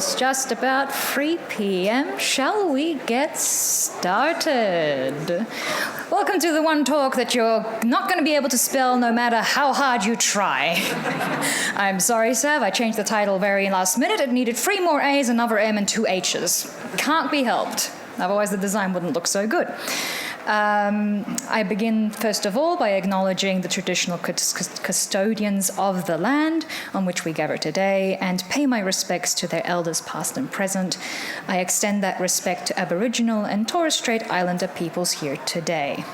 is just about 3 p.m. Shall we get started? Welcome to the one talk that you're not going to be able to spell no matter how hard you try. I'm sorry, Sav, I changed the title very last minute. It needed 3 more A's, another M, and 2 H's. Can't be helped. Otherwise the design wouldn't look so good. I begin, first of all, by acknowledging the traditional custodians of the land on which we gather today and pay my respects to their elders past and present. I extend that respect to Aboriginal and Torres Strait Islander peoples here today.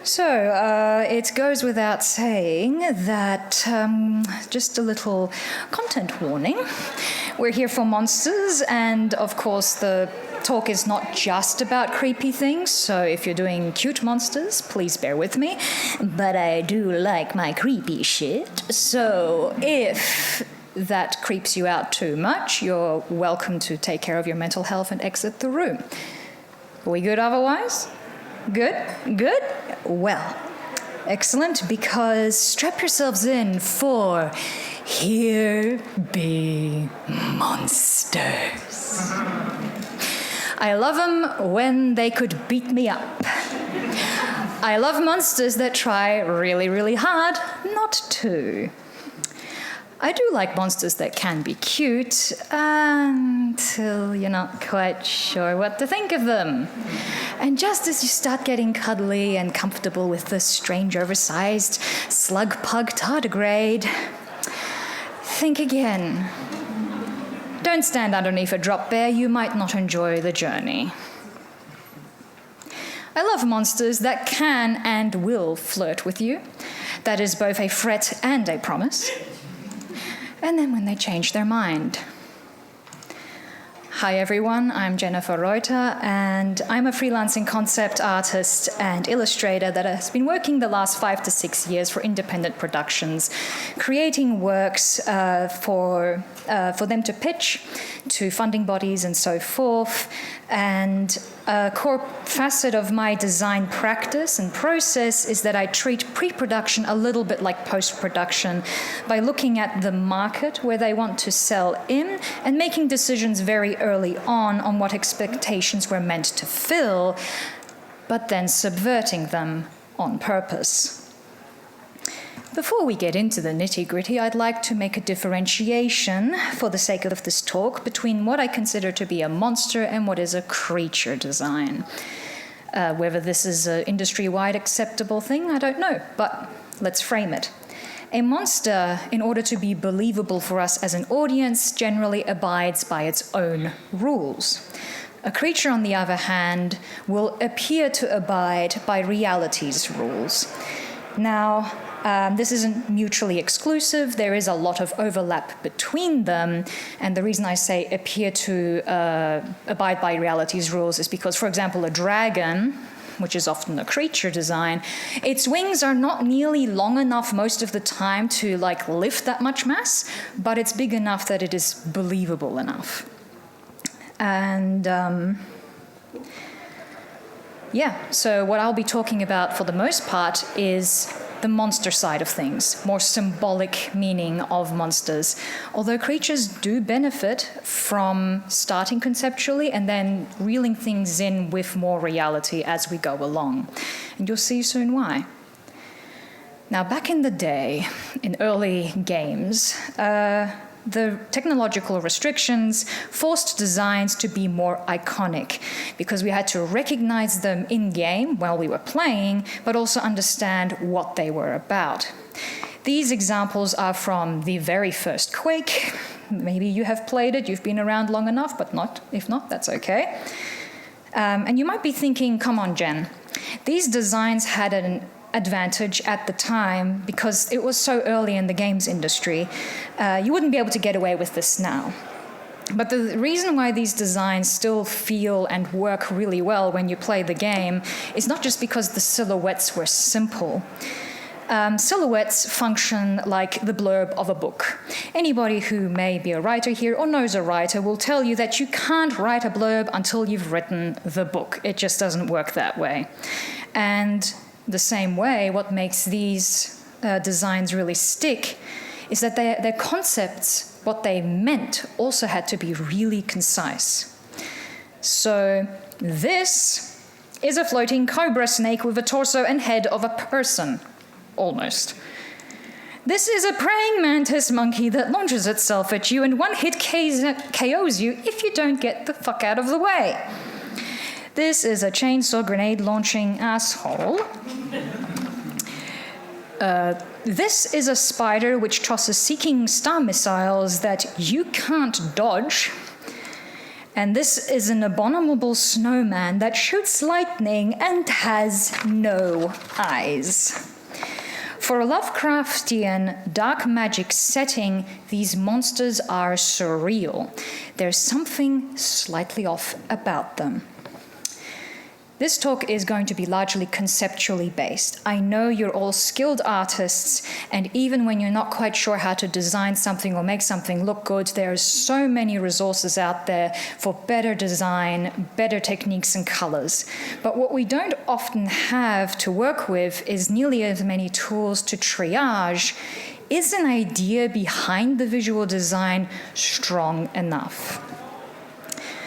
So, it goes without saying that, just a little content warning. We're here for monsters, and of course the talk is not just about creepy things, so if you're doing cute monsters, please bear with me. But I do like my creepy shit, so if that creeps you out too much, you're welcome to take care of your mental health and exit the room. Are we good otherwise? Good? Good? Well, excellent, because strap yourselves in for Here Be Monsters. I love them when they could beat me up. I love monsters that try really, really hard not to. I do like monsters that can be cute until you're not quite sure what to think of them. And just as you start getting cuddly and comfortable with the strange oversized slug pug tardigrade, think again. Don't stand underneath a drop bear, you might not enjoy the journey. I love monsters that can and will flirt with you. That is both a threat and a promise. And then when they change their mind. Hi everyone, I'm Jennifer Reuter, and I'm a freelancing concept artist and illustrator that has been working the last 5 to 6 years for independent productions, creating works for them to pitch to funding bodies and so forth. And a core facet of my design practice and process is that I treat pre-production a little bit like post-production by looking at the market where they want to sell in and making decisions very early on what expectations we're meant to fill, but then subverting them on purpose. Before we get into the nitty-gritty, I'd like to make a differentiation, for the sake of this talk, between what I consider to be a monster and what is a creature design. Whether this is an industry-wide acceptable thing, I don't know, but let's frame it. A monster, in order to be believable for us as an audience, generally abides by its own rules. A creature, on the other hand, will appear to abide by reality's rules. Now, this isn't mutually exclusive. There is a lot of overlap between them. And the reason I say appear to abide by reality's rules is because, for example, a dragon, which is often a creature design, its wings are not nearly long enough most of the time to lift that much mass, but it's big enough that it is believable enough. And so what I'll be talking about for the most part is the monster side of things, more symbolic meaning of monsters. Although creatures do benefit from starting conceptually and then reeling things in with more reality as we go along. And you'll see soon why. Now, back in the day, in early games, the technological restrictions forced designs to be more iconic because we had to recognize them in-game while we were playing, but also understand what they were about. These examples are from the very first Quake. Maybe you have played it, you've been around long enough, but if not, that's okay. And you might be thinking, come on, Jen, these designs had an advantage at the time because it was so early in the games industry. You wouldn't be able to get away with this now. But the reason why these designs still feel and work really well when you play the game is not just because the silhouettes were simple. Silhouettes function like the blurb of a book. Anybody who may be a writer here or knows a writer will tell you that you can't write a blurb until you've written the book. It just doesn't work that way. And the same way, what makes these designs really stick is that their concepts, what they meant, also had to be really concise. So this is a floating cobra snake with a torso and head of a person, almost. This is a praying mantis monkey that launches itself at you and one hit KOs you if you don't get the fuck out of the way. This is a chainsaw grenade launching asshole. This is a spider which tosses seeking star missiles that you can't dodge. And this is an abominable snowman that shoots lightning and has no eyes. For a Lovecraftian dark magic setting, these monsters are surreal. There's something slightly off about them. This talk is going to be largely conceptually based. I know you're all skilled artists, and even when you're not quite sure how to design something or make something look good, there are so many resources out there for better design, better techniques and colors. But what we don't often have to work with is nearly as many tools to triage. Is an idea behind the visual design strong enough?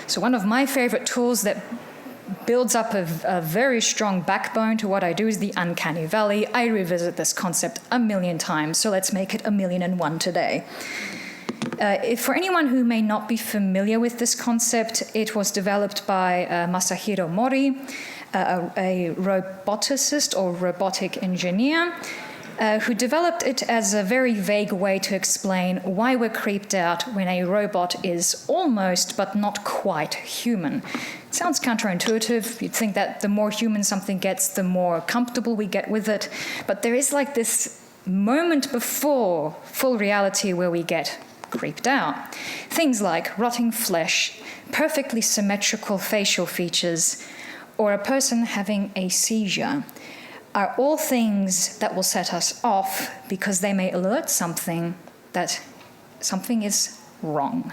So one of my favorite tools that builds up a very strong backbone to what I do is the uncanny valley. I revisit this concept a million times, so let's make it 1,000,001 today. For anyone who may not be familiar with this concept, it was developed by Masahiro Mori, a roboticist or robotic engineer, who developed it as a very vague way to explain why we're creeped out when a robot is almost but not quite human. It sounds counterintuitive. You'd think that the more human something gets, the more comfortable we get with it. But there is like this moment before full reality where we get creeped out. Things like rotting flesh, perfectly symmetrical facial features, or a person having a seizure are all things that will set us off because they may alert something that something is wrong.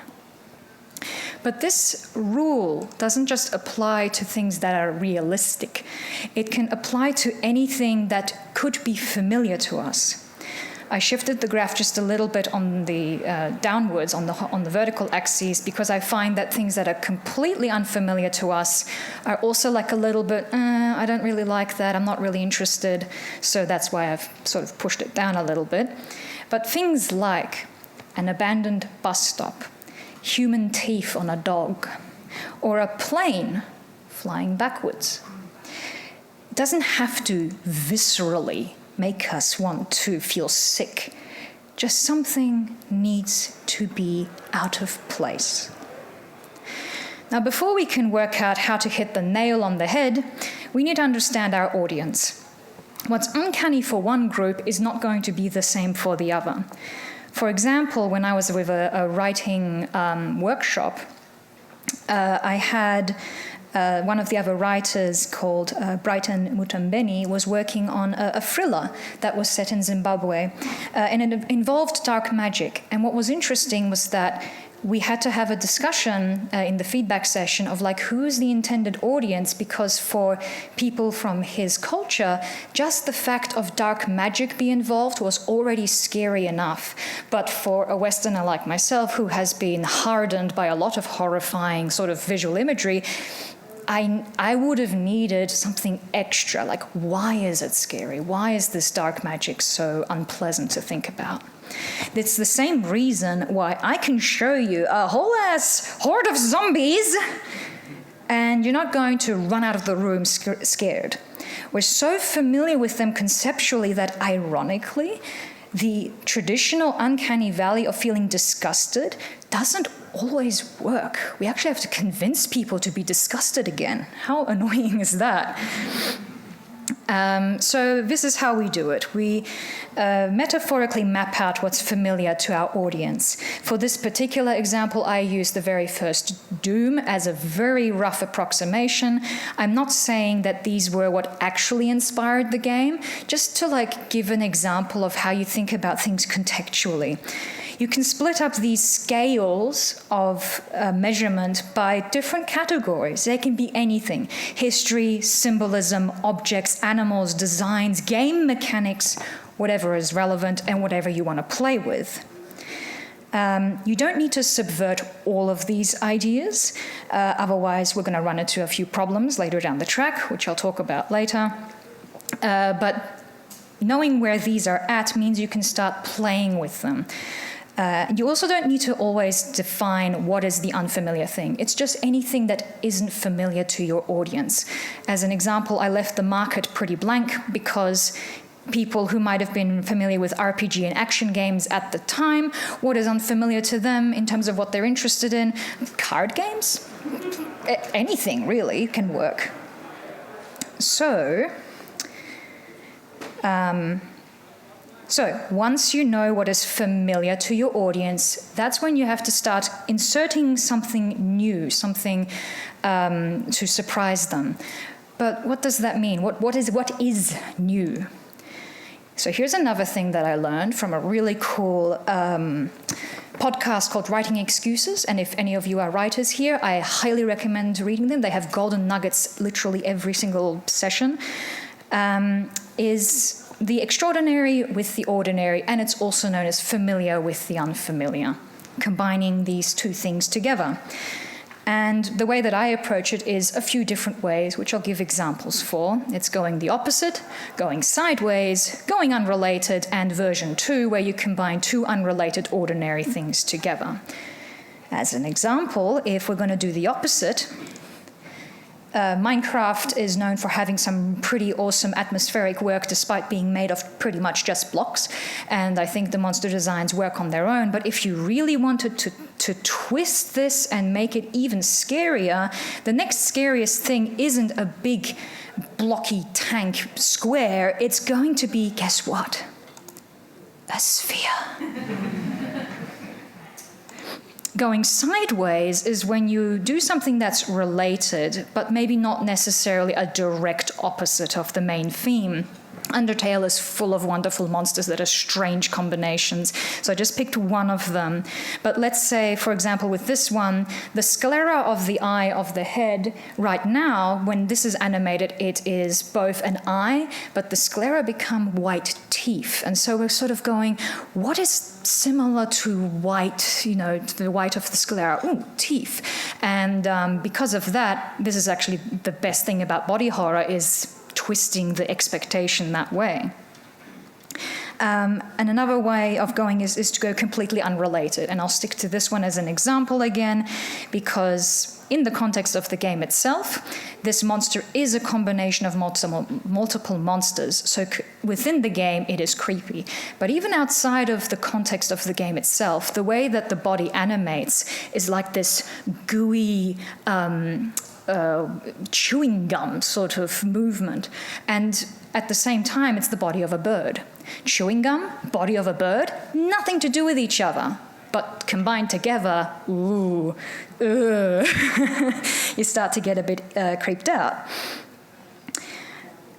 But this rule doesn't just apply to things that are realistic. It can apply to anything that could be familiar to us. I shifted the graph just a little bit on the downwards on the vertical axis because I find that things that are completely unfamiliar to us are also like a little bit, I don't really like that, I'm not really interested, so that's why I've sort of pushed it down a little bit. But things like an abandoned bus stop, human teeth on a dog, or a plane flying backwards, it doesn't have to viscerally make us want to feel sick. Just something needs to be out of place. Now, before we can work out how to hit the nail on the head, we need to understand our audience. What's uncanny for one group is not going to be the same for the other. For example, when I was with a writing workshop, I had one of the other writers called Brighton Mutambeni was working on a thriller that was set in Zimbabwe, and it involved dark magic. And what was interesting was that we had to have a discussion in the feedback session of like who's the intended audience, because for people from his culture, just the fact of dark magic being involved was already scary enough. But for a Westerner like myself, who has been hardened by a lot of horrifying sort of visual imagery, I would have needed something extra, like why is it scary? Why is this dark magic so unpleasant to think about? It's the same reason why I can show you a whole ass horde of zombies and you're not going to run out of the room scared. We're so familiar with them conceptually that ironically, the traditional uncanny valley of feeling disgusted doesn't always work. We actually have to convince people to be disgusted again. How annoying is that? So this is how we do it. We metaphorically map out what's familiar to our audience. For this particular example, I used the very first Doom as a very rough approximation. I'm not saying that these were what actually inspired the game, just to like give an example of how you think about things contextually. You can split up these scales of measurement by different categories. They can be anything: history, symbolism, objects, animals, designs, game mechanics, whatever is relevant, and whatever you want to play with. You don't need to subvert all of these ideas, otherwise we're going to run into a few problems later down the track, which I'll talk about later. But knowing where these are at means you can start playing with them. You also don't need to always define what is the unfamiliar thing. It's just anything that isn't familiar to your audience. As an example, I left the market pretty blank because people who might have been familiar with RPG and action games at the time, what is unfamiliar to them in terms of what they're interested in? Card games? Anything really can work. So once you know what is familiar to your audience, that's when you have to start inserting something new, something to surprise them. But what does that mean? What is new? So here's another thing that I learned from a really cool podcast called Writing Excuses. And if any of you are writers here, I highly recommend reading them. They have golden nuggets literally every single session. Is the extraordinary with the ordinary, and it's also known as familiar with the unfamiliar, combining these two things together. And the way that I approach it is a few different ways, which I'll give examples for. It's going the opposite, going sideways, going unrelated, and version 2, where you combine two unrelated ordinary things together. As an example, if we're going to do the opposite, Minecraft is known for having some pretty awesome atmospheric work despite being made of pretty much just blocks, and I think the monster designs work on their own. But if you really wanted to twist this and make it even scarier, the next scariest thing isn't a big blocky tank square, it's going to be, guess what? A sphere. Going sideways is when you do something that's related, but maybe not necessarily a direct opposite of the main theme. Undertale is full of wonderful monsters that are strange combinations, so I just picked one of them. But let's say, for example, with this one, the sclera of the eye of the head, right now, when this is animated, it is both an eye, but the sclera become white teeth. And so we're sort of going, what is similar to white, the white of the sclera? Ooh, teeth. And because of that, this is actually the best thing about body horror, is twisting the expectation that way. And another way of going is to go completely unrelated. And I'll stick to this one as an example again, because in the context of the game itself, this monster is a combination of multiple monsters. So within the game, it is creepy. But even outside of the context of the game itself, the way that the body animates is like this gooey, chewing gum sort of movement. And at the same time, it's the body of a bird. Chewing gum, body of a bird, nothing to do with each other. But combined together, ooh, you start to get a bit creeped out.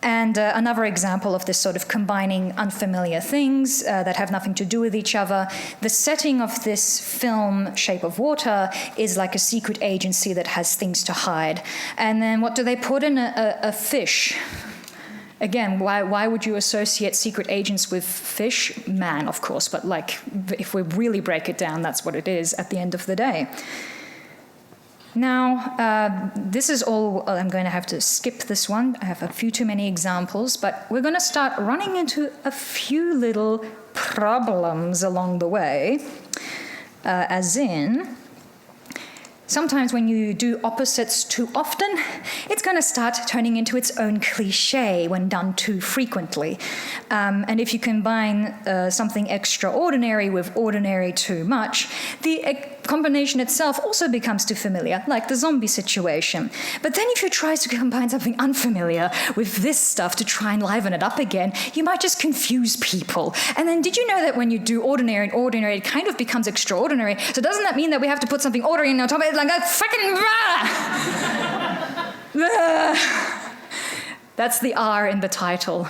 And another example of this sort of combining unfamiliar things that have nothing to do with each other, the setting of this film, Shape of Water, is like a secret agency that has things to hide. And then what do they put in? A fish. Again, why would you associate secret agents with fish? Man, of course, but like, if we really break it down, that's what it is at the end of the day. Now, this is all, I'm going to have to skip this one. I have a few too many examples, but we're going to start running into a few little problems along the way, as in, sometimes when you do opposites too often, it's going to start turning into its own cliche when done too frequently. And if you combine something extraordinary with ordinary too much, the combination itself also becomes too familiar, like the zombie situation. But then if you try to combine something unfamiliar with this stuff to try and liven it up again, you might just confuse people. And then did you know that when you do ordinary and ordinary, it kind of becomes extraordinary? So doesn't that mean that we have to put something ordinary on top of it, like a freaking... That's the R in the title.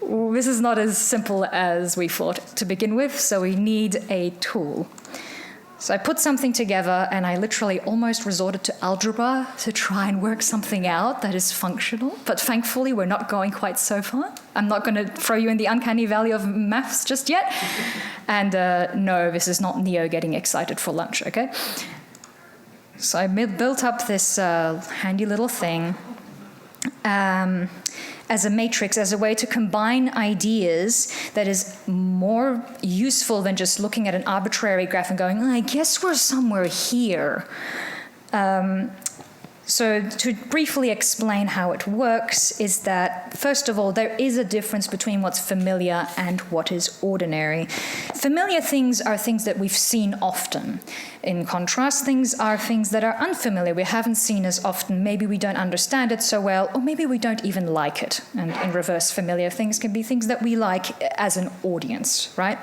This is not as simple as we thought to begin with, so we need a tool. So I put something together and I literally almost resorted to algebra to try and work something out that is functional. But thankfully, we're not going quite so far. I'm not going to throw you in the uncanny valley of maths just yet. And no, this is not Neo getting excited for lunch, okay? So I built up this handy little thing as a matrix, as a way to combine ideas that is more useful than just looking at an arbitrary graph and going, I guess we're somewhere here. So to briefly explain how it works is that, first of all, there is a difference between what's familiar and what is ordinary. Familiar things are things that we've seen often. In contrast, things are things that are unfamiliar, we haven't seen as often. Maybe we don't understand it so well, or maybe we don't even like it. And in reverse, familiar things can be things that we like as an audience, right?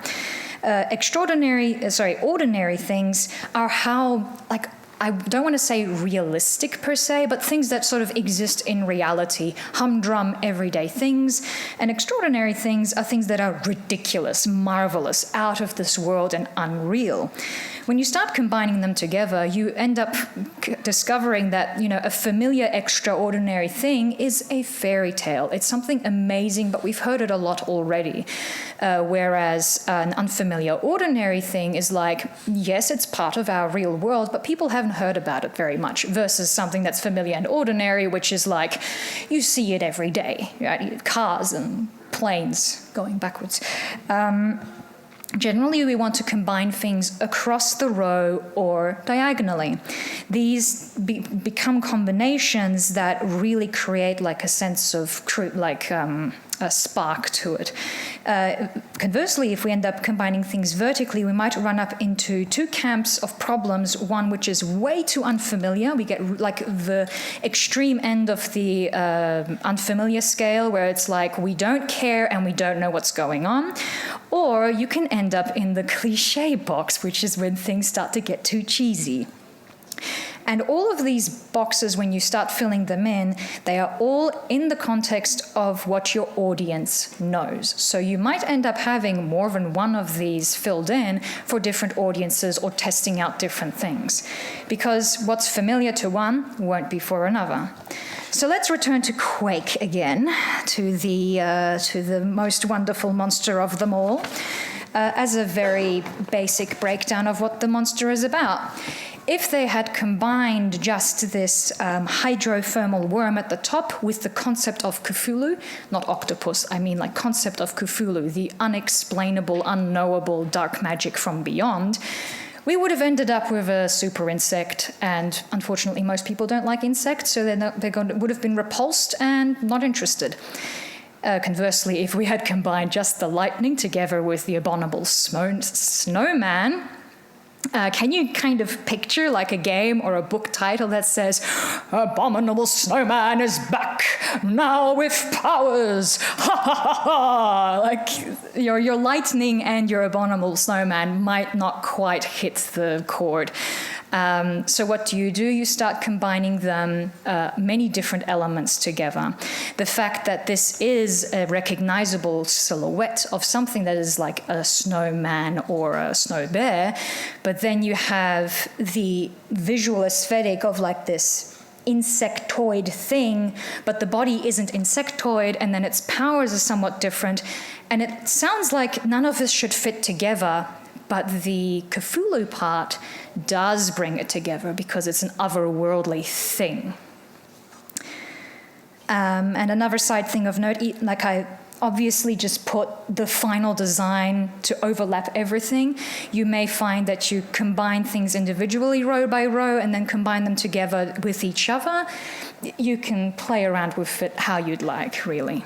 Ordinary things are how, like, I don't want to say realistic per se, but things that sort of exist in reality, humdrum, everyday things. And extraordinary things are things that are ridiculous, marvelous, out of this world and unreal. When you start combining them together, you end up discovering that, you know, a familiar, extraordinary thing is a fairy tale. It's something amazing, but we've heard it a lot already. Whereas an unfamiliar, ordinary thing is like, yes, it's part of our real world, but people haven't heard about it very much, versus something that's familiar and ordinary, which is like, you see it every day, right? Cars and planes going backwards. Generally, we want to combine things across the row or diagonally. These become combinations that really create like a sense of a spark to it. Conversely, if we end up combining things vertically, we might run up into two camps of problems. One which is way too unfamiliar. We get like the extreme end of the unfamiliar scale, where it's like we don't care and we don't know what's going on. Or you can end up in the cliche box, which is when things start to get too cheesy. And all of these boxes, when you start filling them in, they are all in the context of what your audience knows. So you might end up having more than one of these filled in for different audiences or testing out different things. Because what's familiar to one won't be for another. So let's return to Quake again, to the most wonderful monster of them all, as a very basic breakdown of what the monster is about. If they had combined just this hydrothermal worm at the top with the concept of Cthulhu, not octopus, I mean like concept of Cthulhu, the unexplainable, unknowable dark magic from beyond, we would have ended up with a super insect, and unfortunately most people don't like insects, so would have been repulsed and not interested. Conversely, if we had combined just the lightning together with the abominable snowman, can you kind of picture like a game or a book title that says, Abominable Snowman is back, now with powers, ha ha ha ha! Like, your lightning and your abominable snowman might not quite hit the chord. So what do? You start combining them, many different elements together. The fact that this is a recognizable silhouette of something that is like a snowman or a snow bear, but then you have the visual aesthetic of like this insectoid thing, but the body isn't insectoid, and then its powers are somewhat different. And it sounds like none of this should fit together, but the Cthulhu part does bring it together because it's an otherworldly thing. And another side thing of note, like I obviously just put the final design to overlap everything. You may find that you combine things individually row by row and then combine them together with each other. You can play around with it how you'd like, really.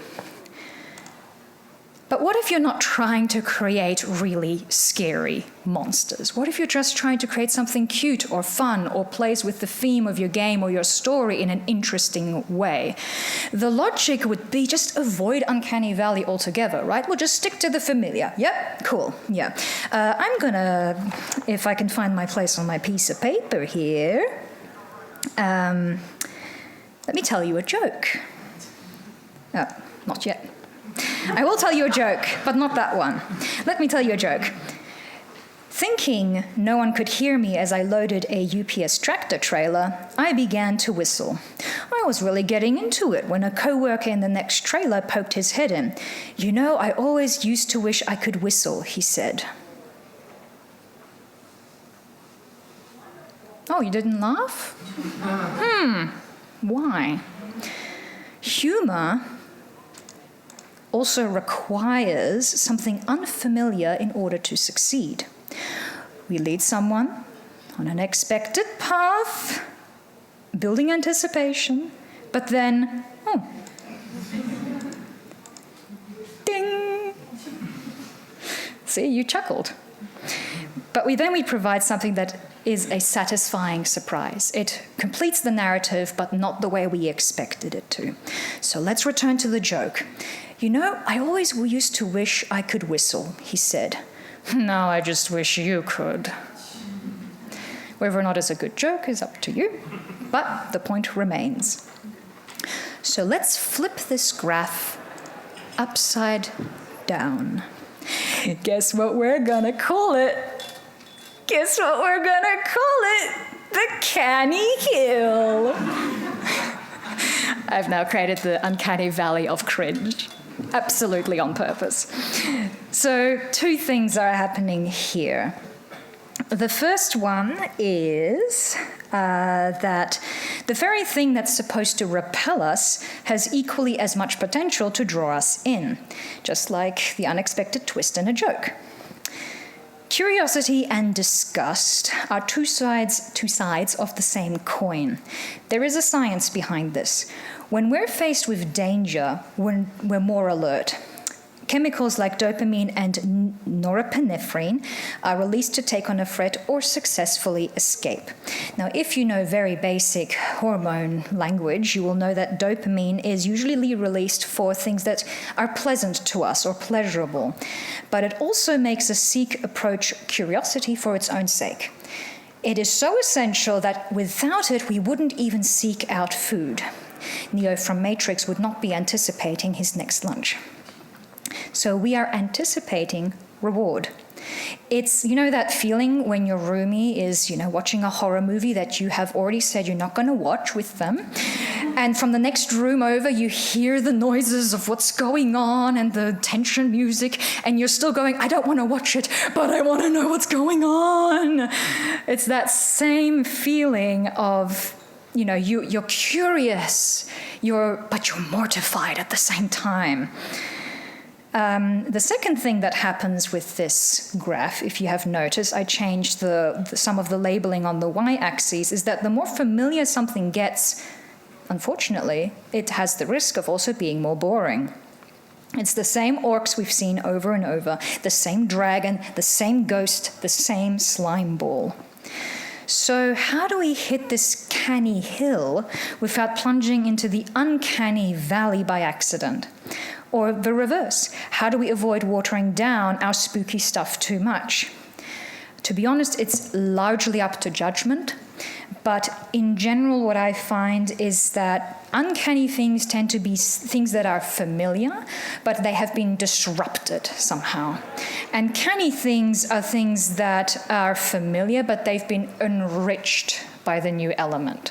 But what if you're not trying to create really scary monsters? What if you're just trying to create something cute or fun or plays with the theme of your game or your story in an interesting way? The logic would be just avoid Uncanny Valley altogether, right? We'll just stick to the familiar. Yep, cool, yeah. I'm gonna, if I can find my place on my piece of paper here, let me tell you a joke. Oh, not yet. I will tell you a joke, but not that one. Let me tell you a joke. Thinking no one could hear me as I loaded a UPS tractor trailer, I began to whistle. I was really getting into it when a co-worker in the next trailer poked his head in. "You know, I always used to wish I could whistle," he said. Oh, you didn't laugh? Why? Humor also requires something unfamiliar in order to succeed. We lead someone on an expected path, building anticipation, but then, ding! See, you chuckled. But then we provide something that is a satisfying surprise. It completes the narrative, but not the way we expected it to. So let's return to the joke. "You know, I always used to wish I could whistle," he said. "Now I just wish you could." Whether or not it's a good joke is up to you, but the point remains. So let's flip this graph upside down. Guess what we're gonna call it? Guess what we're gonna call it? The Canny Hill. I've now created the uncanny valley of cringe, absolutely on purpose. So 2 things are happening here. The first one is that the very thing that's supposed to repel us has equally as much potential to draw us in, just like the unexpected twist in a joke. Curiosity and disgust are two sides of the same coin. There is a science behind this. When we're faced with danger, we're more alert. Chemicals like dopamine and norepinephrine are released to take on a threat or successfully escape. Now, if you know very basic hormone language, you will know that dopamine is usually released for things that are pleasant to us or pleasurable. But it also makes us approach curiosity for its own sake. It is so essential that without it, we wouldn't even seek out food. Neo from Matrix would not be anticipating his next lunch. So we are anticipating reward. It's, that feeling when your roomie is, watching a horror movie that you have already said you're not going to watch with them. And from the next room over, you hear the noises of what's going on and the tension music, and you're still going, I don't want to watch it, but I want to know what's going on. It's that same feeling of, you're curious, but you're mortified at the same time. The second thing that happens with this graph, if you have noticed, I changed some of the labeling on the y-axis, is that the more familiar something gets, unfortunately, it has the risk of also being more boring. It's the same orcs we've seen over and over, the same dragon, the same ghost, the same slime ball. So how do we hit this canny hill without plunging into the uncanny valley by accident? Or the reverse, how do we avoid watering down our spooky stuff too much? To be honest, it's largely up to judgment, but in general what I find is that uncanny things tend to be things that are familiar, but they have been disrupted somehow. And canny things are things that are familiar, but they've been enriched by the new element.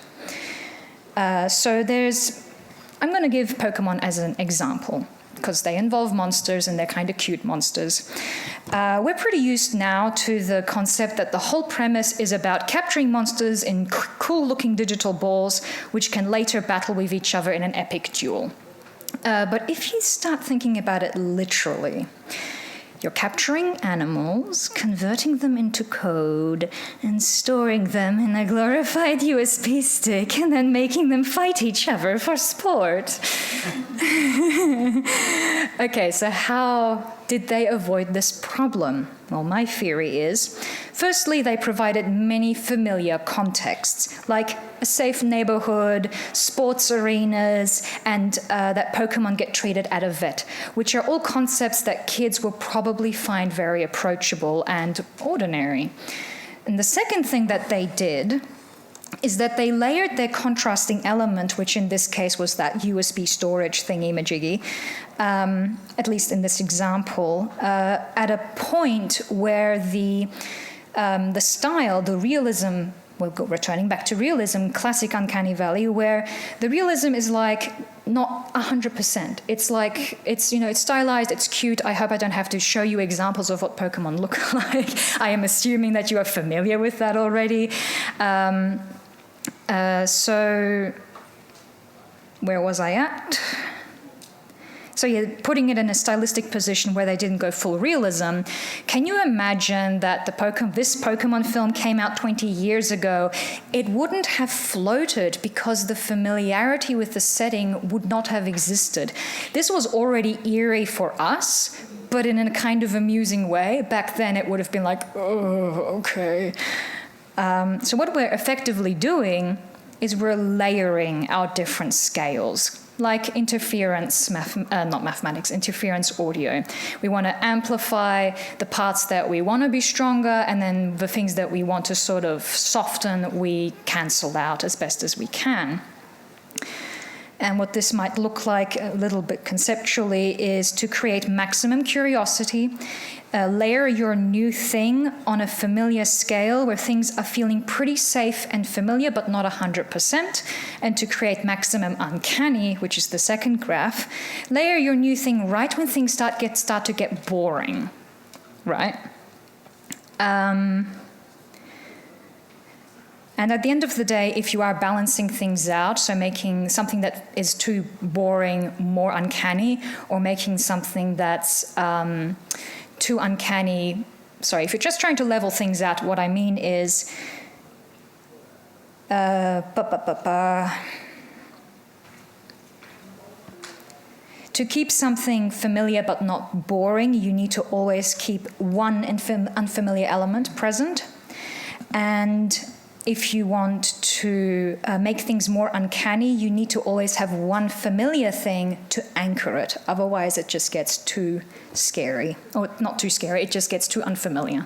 I'm going to give Pokemon as an example, because they involve monsters and they're kind of cute monsters. We're pretty used now to the concept that the whole premise is about capturing monsters in cool-looking digital balls, which can later battle with each other in an epic duel. But if you start thinking about it literally, you're capturing animals, converting them into code, and storing them in a glorified USB stick, and then making them fight each other for sport. Okay, so how did they avoid this problem? Well, my theory is, firstly, they provided many familiar contexts, like a safe neighborhood, sports arenas, and that Pokemon get treated at a vet, which are all concepts that kids will probably find very approachable and ordinary. And the second thing that they did is that they layered their contrasting element, which in this case was that USB storage thingy-majiggy, at least in this example, at a point where the the style, the realism, returning back to realism, classic Uncanny Valley, where the realism is like not 100%. It's like, it's stylized, it's cute. I hope I don't have to show you examples of what Pokemon look like. I am assuming that you are familiar with that already. So where was I at? So yeah, putting it in a stylistic position where they didn't go full realism. Can you imagine that this Pokemon film came out 20 years ago? It wouldn't have floated because the familiarity with the setting would not have existed. This was already eerie for us, but in a kind of amusing way. Back then it would have been like, oh, okay. So what we're effectively doing is we're layering our different scales, like interference, interference audio. We want to amplify the parts that we want to be stronger, and then the things that we want to sort of soften, we cancel out as best as we can. And what this might look like a little bit conceptually is to create maximum curiosity, layer your new thing on a familiar scale where things are feeling pretty safe and familiar, but not 100%, and to create maximum uncanny, which is the second graph, layer your new thing right when things start to get boring, right? And at the end of the day, if you are balancing things out, so making something that is too boring more uncanny, or making something that's too uncanny, if you're just trying to level things out, what I mean is to keep something familiar but not boring, you need to always keep one unfamiliar element present. And if you want to make things more uncanny, you need to always have one familiar thing to anchor it. Otherwise, it just gets too scary. Or not too scary, it just gets too unfamiliar.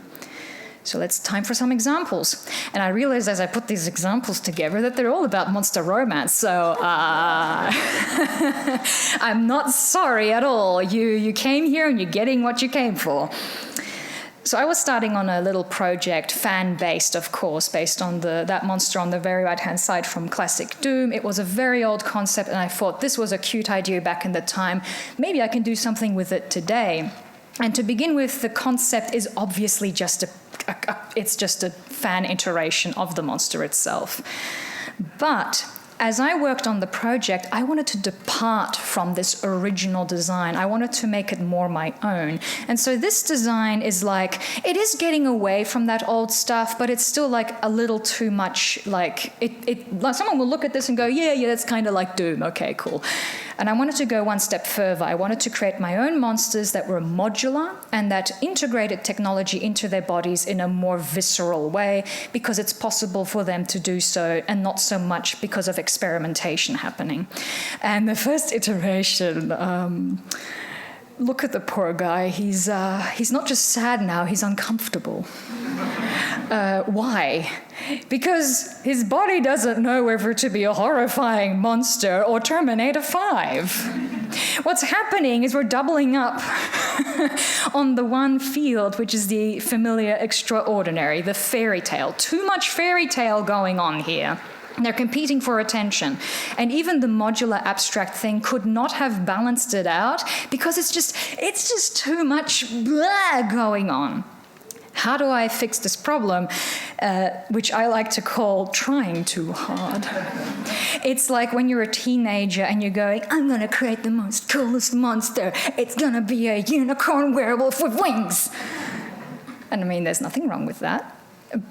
So it's time for some examples. And I realized as I put these examples together that they're all about monster romance. So I'm not sorry at all. You came here and you're getting what you came for. So I was starting on a little project, fan-based, of course, based on that monster on the very right-hand side from Classic Doom. It was a very old concept, and I thought this was a cute idea back in the time. Maybe I can do something with it today. And to begin with, the concept is obviously just it's just a fan iteration of the monster itself. But as I worked on the project, I wanted to depart from this original design. I wanted to make it more my own. And so this design is like, it is getting away from that old stuff, but it's still like a little too much, like someone will look at this and go, yeah, that's kind of like Doom. Okay, cool. And I wanted to go one step further. I wanted to create my own monsters that were modular and that integrated technology into their bodies in a more visceral way, because it's possible for them to do so, and not so much because of experimentation happening. And the first iteration, look at the poor guy. He's not just sad now, he's uncomfortable. Why? Because his body doesn't know whether to be a horrifying monster or Terminator 5. What's happening is we're doubling up on the one field, which is the familiar extraordinary, the fairy tale. Too much fairy tale going on here. They're competing for attention. And even the modular abstract thing could not have balanced it out, because it's just too much blah going on. How do I fix this problem, which I like to call trying too hard? It's like when you're a teenager and you're going, I'm going to create the most coolest monster. It's going to be a unicorn werewolf with wings. And I mean, there's nothing wrong with that.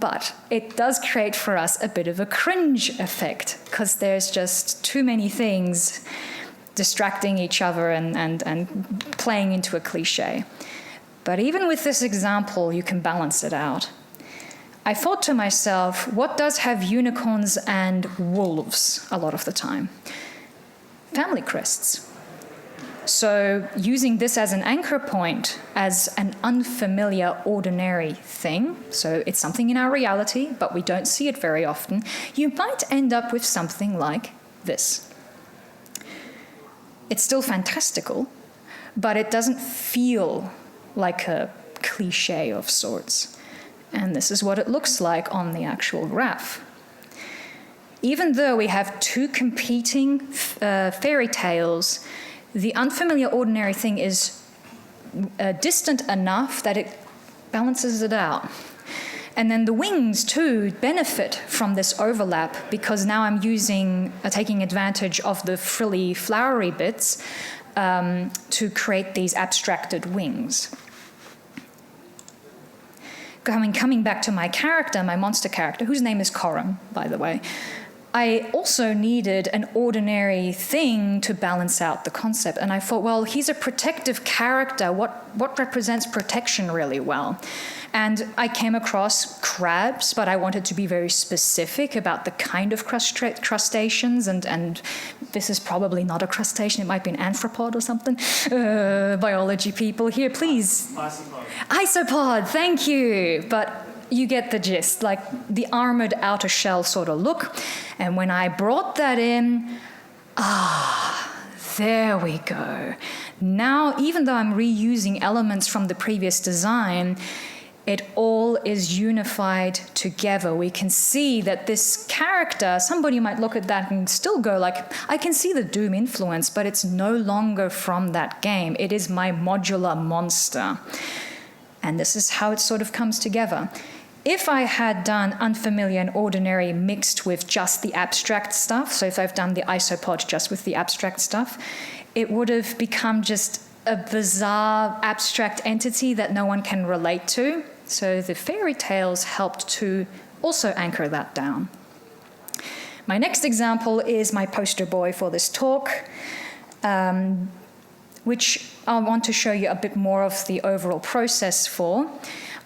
But it does create for us a bit of a cringe effect, because there's just too many things distracting each other and playing into a cliche. But even with this example, you can balance it out. I thought to myself, what does have unicorns and wolves a lot of the time? Family crests. So using this as an anchor point, as an unfamiliar, ordinary thing, so it's something in our reality, but we don't see it very often, you might end up with something like this. It's still fantastical, but it doesn't feel like a cliche of sorts. And this is what it looks like on the actual graph. Even though we have two competing fairy tales, the unfamiliar ordinary thing is distant enough that it balances it out. And then the wings too benefit from this overlap, because now I'm taking advantage of the frilly, flowery bits to create these abstracted wings. Coming back to my character, my monster character, whose name is Coram, by the way, I also needed an ordinary thing to balance out the concept. And I thought, well, he's a protective character. What represents protection really well? And I came across crabs, but I wanted to be very specific about the kind of crustaceans. And this is probably not a crustacean. It might be an arthropod or something. Biology people here, please. Isopod. Isopod, thank you. But you get the gist, like the armored outer shell sort of look. And when I brought that in, there we go. Now, even though I'm reusing elements from the previous design, it all is unified together. We can see that this character, somebody might look at that and still go like, I can see the Doom influence, but it's no longer from that game. It is my modular monster. And this is how it sort of comes together. If I had done unfamiliar and ordinary mixed with just the abstract stuff, so if I've done the isopod just with the abstract stuff, it would have become just a bizarre abstract entity that no one can relate to. So the fairy tales helped to also anchor that down. My next example is my poster boy for this talk, which I want to show you a bit more of the overall process for.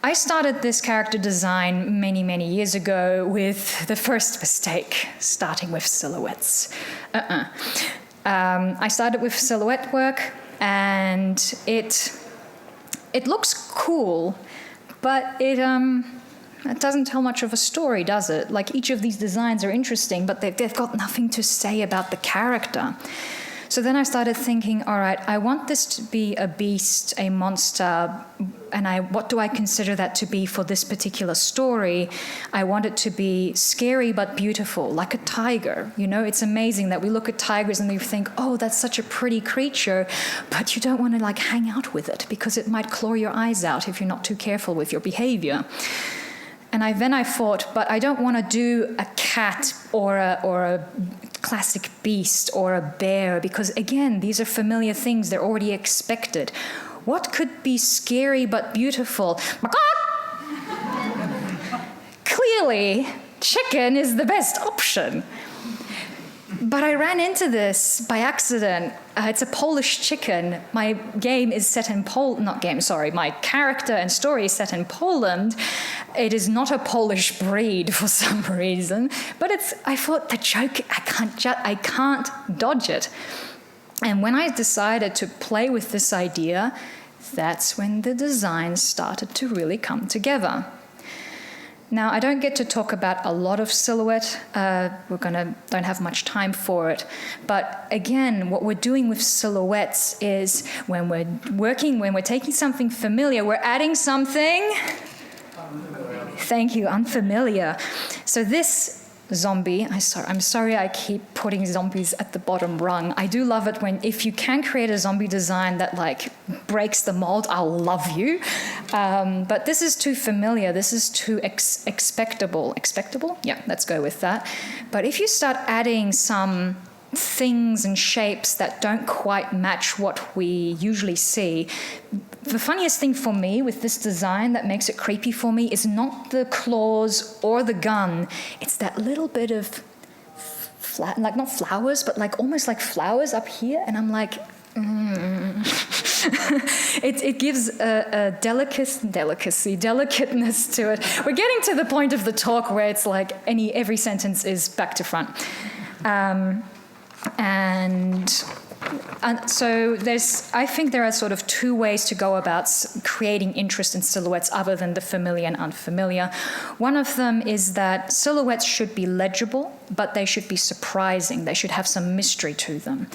I started this character design many, many years ago with the first mistake, starting with silhouettes. I started with silhouette work, and it looks cool, but it doesn't tell much of a story, does it? Like, each of these designs are interesting, but they've got nothing to say about the character. So then I started thinking, all right, I want this to be a beast, a monster, and what do I consider that to be for this particular story? I want it to be scary but beautiful, like a tiger. You know, it's amazing that we look at tigers and we think, oh, that's such a pretty creature, but you don't want to like hang out with it because it might claw your eyes out if you're not too careful with your behavior. And then I thought, but I don't want to do a cat or a classic beast or a bear, because again, these are familiar things, they're already expected. What could be scary but beautiful? Clearly, chicken is the best option. But I ran into this by accident. It's a Polish chicken. My game is set in my character and story is set in Poland. It is not a Polish breed for some reason, but I thought the joke, I can't dodge it. And when I decided to play with this idea, that's when the design started to really come together. Now, I don't get to talk about a lot of silhouette. Don't have much time for it. But again, what we're doing with silhouettes is when we're taking something familiar, we're adding something. Thank you, unfamiliar. So this zombie, I'm sorry I keep putting zombies at the bottom rung. I do love it if you can create a zombie design that like breaks the mold, I'll love you. But this is too familiar. This is too expectable. Expectable? Yeah, let's go with that. But if you start adding some things and shapes that don't quite match what we usually see, the funniest thing for me with this design that makes it creepy for me is not the claws or the gun. It's that little bit of like not flowers, but like almost like flowers up here, and I'm like, It gives a delicateness to it. We're getting to the point of the talk where it's like every sentence is back to front. And so I think there are sort of two ways to go about creating interest in silhouettes other than the familiar and unfamiliar. One of them is that silhouettes should be legible, but they should be surprising. They should have some mystery to them.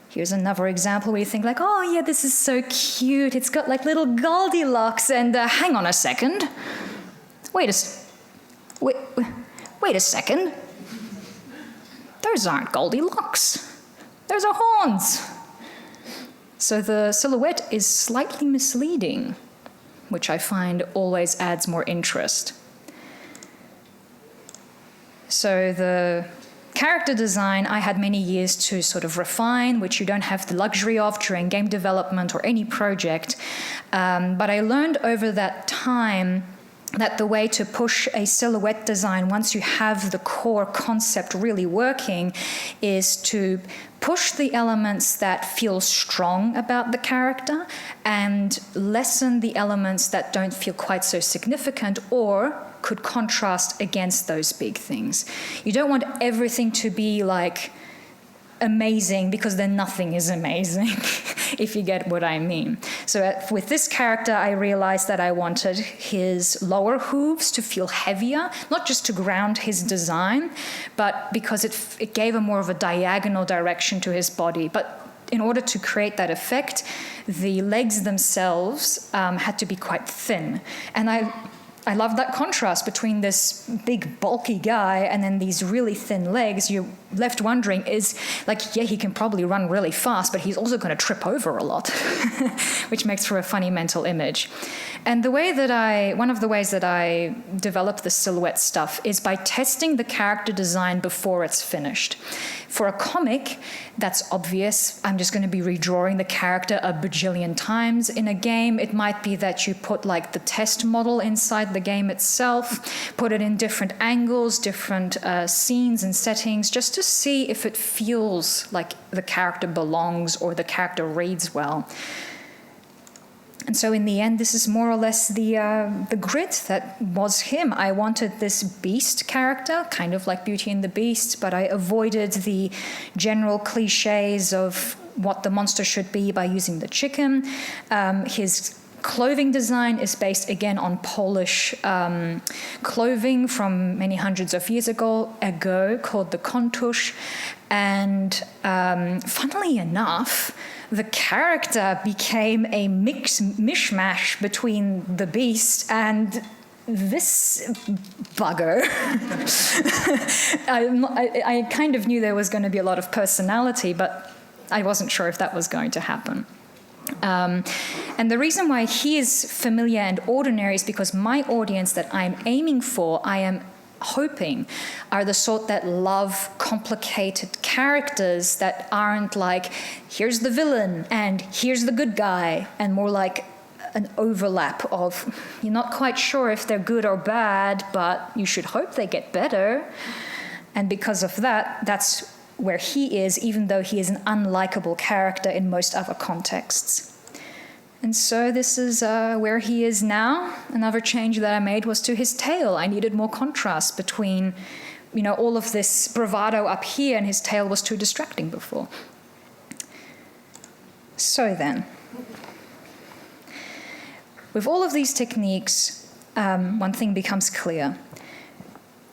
Here's another example where you think like, oh yeah, this is so cute. It's got like little Goldilocks and hang on a second. wait a second. Those aren't Goldilocks. Those are horns. So the silhouette is slightly misleading, which I find always adds more interest. So the character design I had many years to sort of refine, which you don't have the luxury of during game development or any project. But I learned over that time that the way to push a silhouette design once you have the core concept really working is to push the elements that feel strong about the character and lessen the elements that don't feel quite so significant or could contrast against those big things. You don't want everything to be like amazing, because then nothing is amazing, if you get what I mean. So with this character, I realized that I wanted his lower hooves to feel heavier, not just to ground his design, but because it gave a more of a diagonal direction to his body. But in order to create that effect, the legs themselves had to be quite thin. And I love that contrast between this big bulky guy and then these really thin legs. You're left wondering, is like, yeah, he can probably run really fast, but he's also going to trip over a lot, which makes for a funny mental image. And one of the ways that I develop the silhouette stuff is by testing the character design before it's finished. For a comic, that's obvious. I'm just going to be redrawing the character a bajillion times. In a game, it might be that you put like the test model inside the game itself, put it in different angles, different scenes and settings, just to see if it feels like the character belongs or the character reads well. And so in the end, this is more or less the grid that was him. I wanted this beast character, kind of like Beauty and the Beast, but I avoided the general cliches of what the monster should be by using the chicken. His clothing design is based again on Polish clothing from many hundreds of years ago called the kontusz. And funnily enough, the character became a mishmash between the beast and this bugger. I kind of knew there was going to be a lot of personality, but I wasn't sure if that was going to happen. And the reason why he is familiar and ordinary is because my audience that I'm aiming for, I am hoping, are the sort that love complicated characters that aren't like, here's the villain and here's the good guy, and more like an overlap of, you're not quite sure if they're good or bad, but you should hope they get better. And because of that, that's where he is, even though he is an unlikable character in most other contexts. And so this is where he is now. Another change that I made was to his tail. I needed more contrast between, all of this bravado up here, and his tail was too distracting before. So then, with all of these techniques, one thing becomes clear.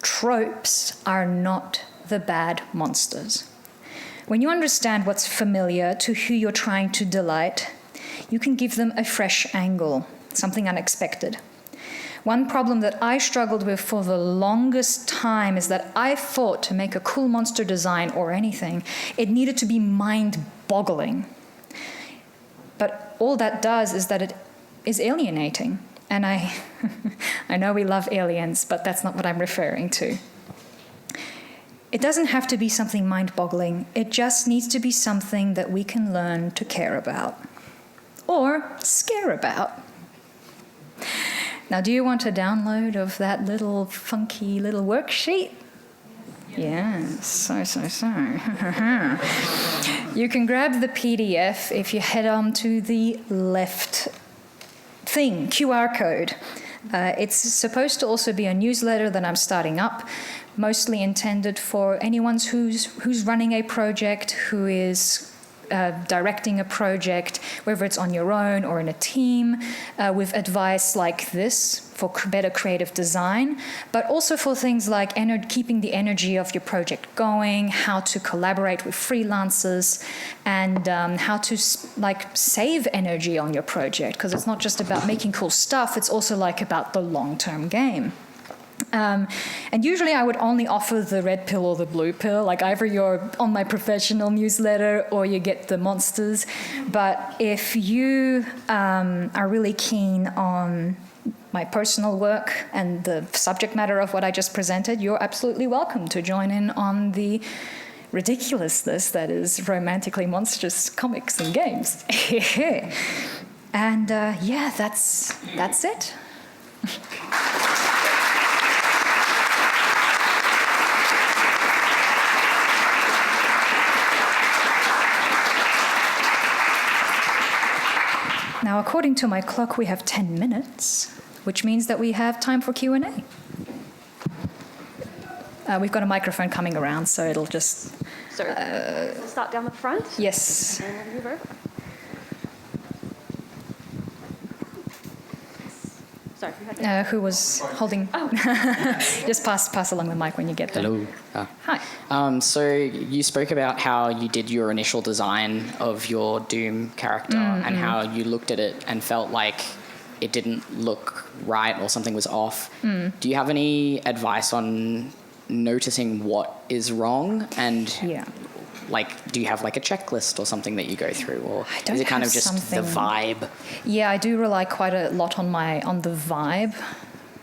Tropes are not the bad monsters. When you understand what's familiar to who you're trying to delight, you can give them a fresh angle, something unexpected. One problem that I struggled with for the longest time is that I thought to make a cool monster design or anything, it needed to be mind-boggling. But all that does is that it is alienating. And I know we love aliens, but that's not what I'm referring to. It doesn't have to be something mind-boggling. It just needs to be something that we can learn to care about. Or scare about. Now, do you want a download of that little funky little worksheet? Yes, so. You can grab the PDF if you head on to the left thing, QR code. It's supposed to also be a newsletter that I'm starting up, mostly intended for anyone who's running a project, who is directing a project, whether it's on your own or in a team, with advice like this for better creative design, but also for things like keeping the energy of your project going, how to collaborate with freelancers, and how to save energy on your project, because it's not just about making cool stuff, it's also about the long-term game. And usually I would only offer the red pill or the blue pill, like either you're on my professional newsletter or you get the monsters. But if you are really keen on my personal work and the subject matter of what I just presented, you're absolutely welcome to join in on the ridiculousness that is romantically monstrous comics and games. And yeah, that's it. Now, according to my clock, we have 10 minutes, which means that we have time for Q&A. We've got a microphone coming around, so it'll just... So we'll start down the front. Yes. And then move over. Sorry, who was holding... Oh. Just pass along the mic when you get there. Hello. Hi. So you spoke about how you did your initial design of your Doom character and how you looked at it and felt like it didn't look right or something was off. Do you have any advice on noticing what is wrong? And like, do you have like a checklist or something that you go through, or is it kind of just the vibe? Yeah, I do rely quite a lot on the vibe.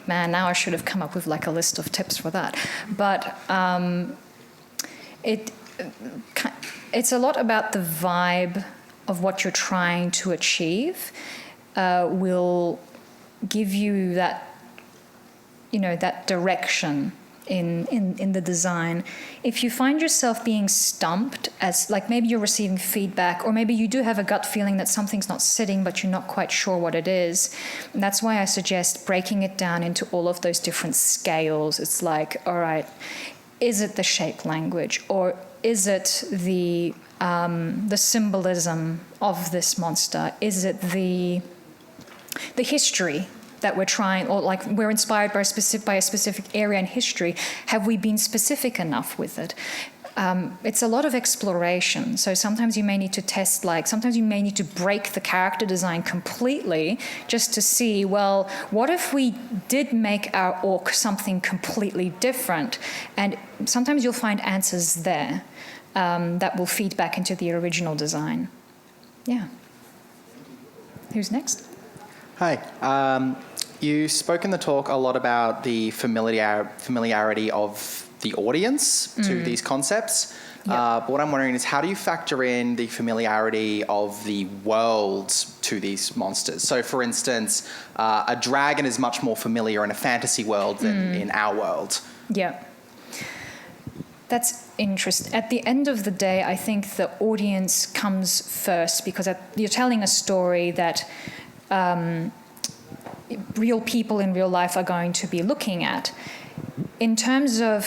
Man, now I should have come up with like a list of tips for that. But it's a lot about the vibe of what you're trying to achieve. Will give you that, that direction in the design. If you find yourself being stumped, as like maybe you're receiving feedback, or maybe you do have a gut feeling that something's not sitting but you're not quite sure what it is, and that's why I suggest breaking it down into all of those different scales. It's like, all right, is it the shape language, or is it the symbolism of this monster? Is it the history that we're trying, or like we're inspired by a specific area in history? Have we been specific enough with it? It's a lot of exploration. So sometimes you may need to test, sometimes you may need to break the character design completely just to see, well, what if we did make our orc something completely different? And sometimes you'll find answers there that will feed back into the original design. Yeah. Who's next? Hi. You spoke in the talk a lot about the familiarity of the audience to these concepts. Yep. But what I'm wondering is, how do you factor in the familiarity of the worlds to these monsters? So, for instance, a dragon is much more familiar in a fantasy world than in our world. Yeah. That's interesting. At the end of the day, I think the audience comes first, because you're telling a story that real people in real life are going to be looking at. In terms of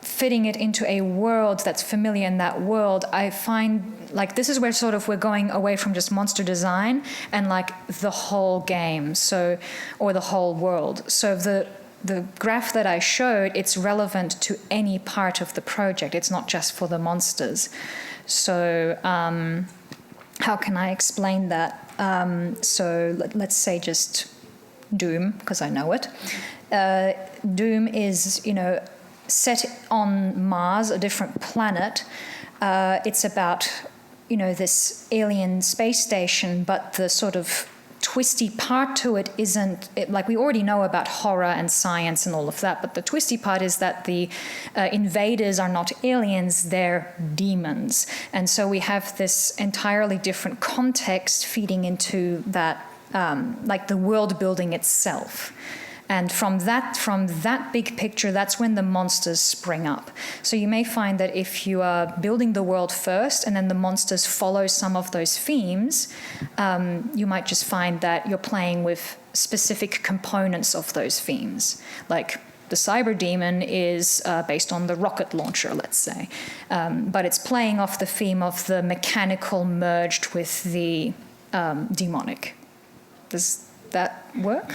fitting it into a world that's familiar in that world, I find like this is where sort of we're going away from just monster design and like the whole game, or the whole world. So the graph that I showed, it's relevant to any part of the project. It's not just for the monsters. So how can I explain that? So let's say just Doom, because I know it. Doom is, set on Mars, a different planet. It's about, this alien space station, but the sort of twisty part to it isn't, like we already know about horror and science and all of that, but the twisty part is that the invaders are not aliens, they're demons. And so we have this entirely different context feeding into that, like the world building itself. And from that big picture, that's when the monsters spring up. So you may find that if you are building the world first and then the monsters follow some of those themes, you might just find that you're playing with specific components of those themes. Like the cyber demon is based on the rocket launcher, let's say. But it's playing off the theme of the mechanical merged with the demonic. Does that work?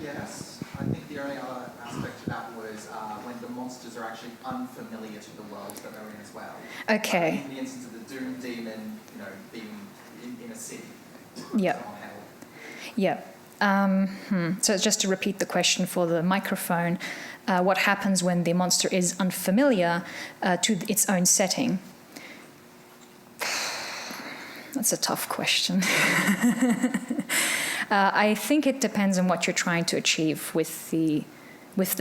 Yes. I think the only other aspect to that was when the monsters are actually unfamiliar to the world that they're in as well. Okay. In the instance of the Doom demon, being in a city. Yeah. On hell. Yeah. So just to repeat the question for the microphone, what happens when the monster is unfamiliar to its own setting? That's a tough question. I think it depends on what you're trying to achieve with the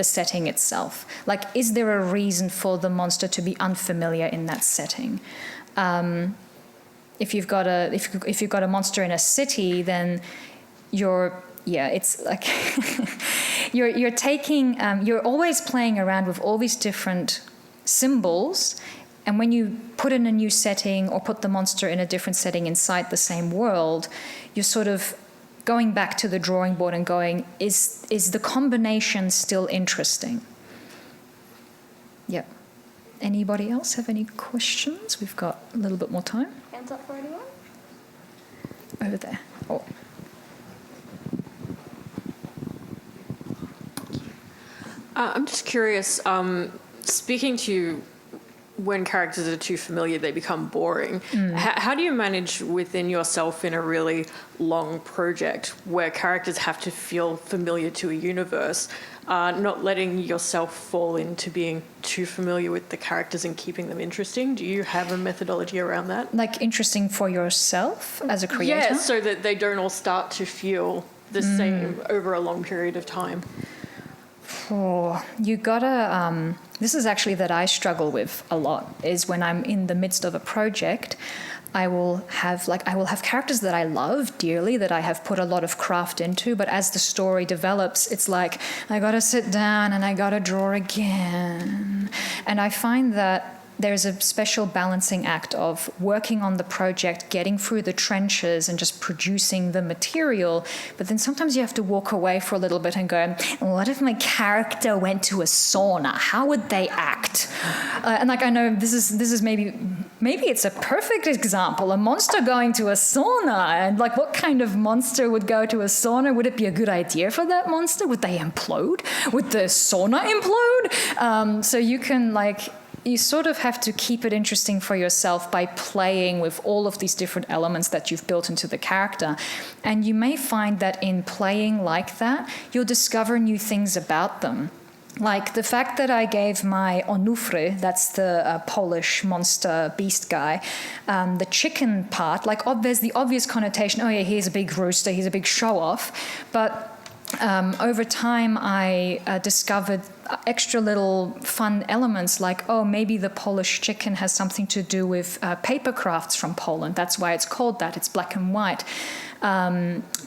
setting itself. Like, is there a reason for the monster to be unfamiliar in that setting? If you've got a monster in a city, then it's like you're always playing around with all these different symbols. And when you put in a new setting or put the monster in a different setting inside the same world, you're sort of going back to the drawing board and going, is the combination still interesting? Yep. Anybody else have any questions? We've got a little bit more time. Hands up for anyone? Over there. Oh. I'm just curious, speaking to when characters are too familiar, they become boring. How do you manage within yourself in a really long project where characters have to feel familiar to a universe, not letting yourself fall into being too familiar with the characters and keeping them interesting? Do you have a methodology around that? Like interesting for yourself as a creator? Yeah, so that they don't all start to feel the same over a long period of time. Oh, you gotta, this is actually that I struggle with a lot, is when I'm in the midst of a project, I will have characters that I love dearly, that I have put a lot of craft into, but as the story develops, it's like, I gotta sit down and I gotta draw again. And I find that there's a special balancing act of working on the project, getting through the trenches and just producing the material. But then sometimes you have to walk away for a little bit and go, what if my character went to a sauna? How would they act? And like, I know this is maybe it's a perfect example, a monster going to a sauna. And like, what kind of monster would go to a sauna? Would it be a good idea for that monster? Would they implode? Would the sauna implode? So you sort of have to keep it interesting for yourself by playing with all of these different elements that you've built into the character. And you may find that in playing like that, you'll discover new things about them. Like the fact that I gave my onufry, that's the Polish monster beast guy, the chicken part, like there's the obvious connotation, oh yeah, he's a big rooster, he's a big show-off, but over time, I discovered extra little fun elements like, oh, maybe the Polish chicken has something to do with paper crafts from Poland. That's why it's called that. It's black and white.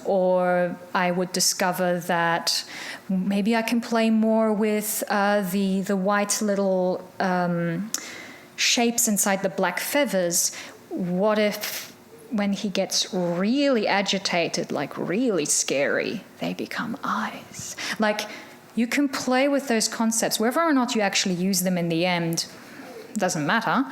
Or I would discover that maybe I can play more with the white little shapes inside the black feathers. What if when he gets really agitated, like really scary, they become eyes? Like, you can play with those concepts. Whether or not you actually use them in the end doesn't matter.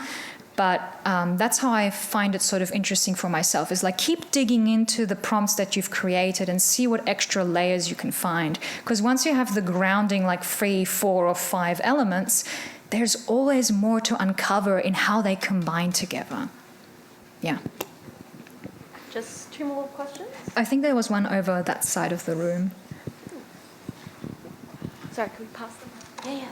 But that's how I find it sort of interesting for myself, is like keep digging into the prompts that you've created and see what extra layers you can find. Because once you have the grounding, like 3, 4, or 5 elements, there's always more to uncover in how they combine together. Yeah. Just 2 more questions? I think there was one over that side of the room. Sorry, can we pass them? Yeah.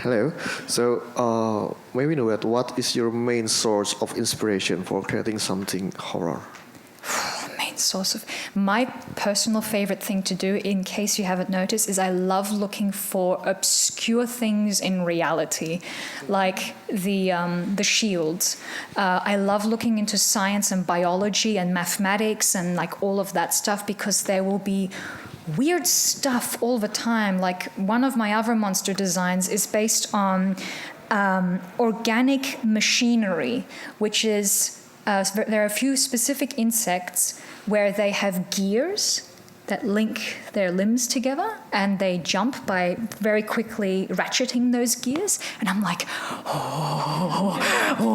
Hello. So, may we know that what is your main source of inspiration for creating something horror? Main source of my personal favorite thing to do, in case you haven't noticed, is I love looking for obscure things in reality, like the shields. I love looking into science and biology and mathematics and like all of that stuff, because there will be weird stuff all the time. Like one of my other monster designs is based on organic machinery, which is there are a few specific insects where they have gears that link their limbs together, and they jump by very quickly ratcheting those gears. And I'm like, oh,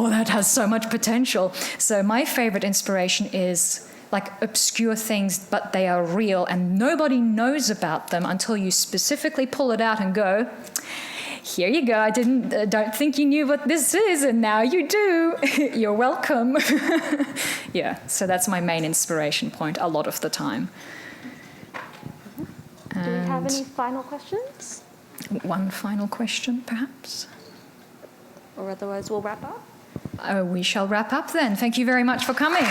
that has so much potential. So my favorite inspiration is like obscure things, but they are real and nobody knows about them until you specifically pull it out and go, here you go. I don't think you knew what this is, and now you do. You're welcome. Yeah, so that's my main inspiration point a lot of the time. Do we have any final questions? One final question, perhaps? Or otherwise we'll wrap up. We shall wrap up then. Thank you very much for coming.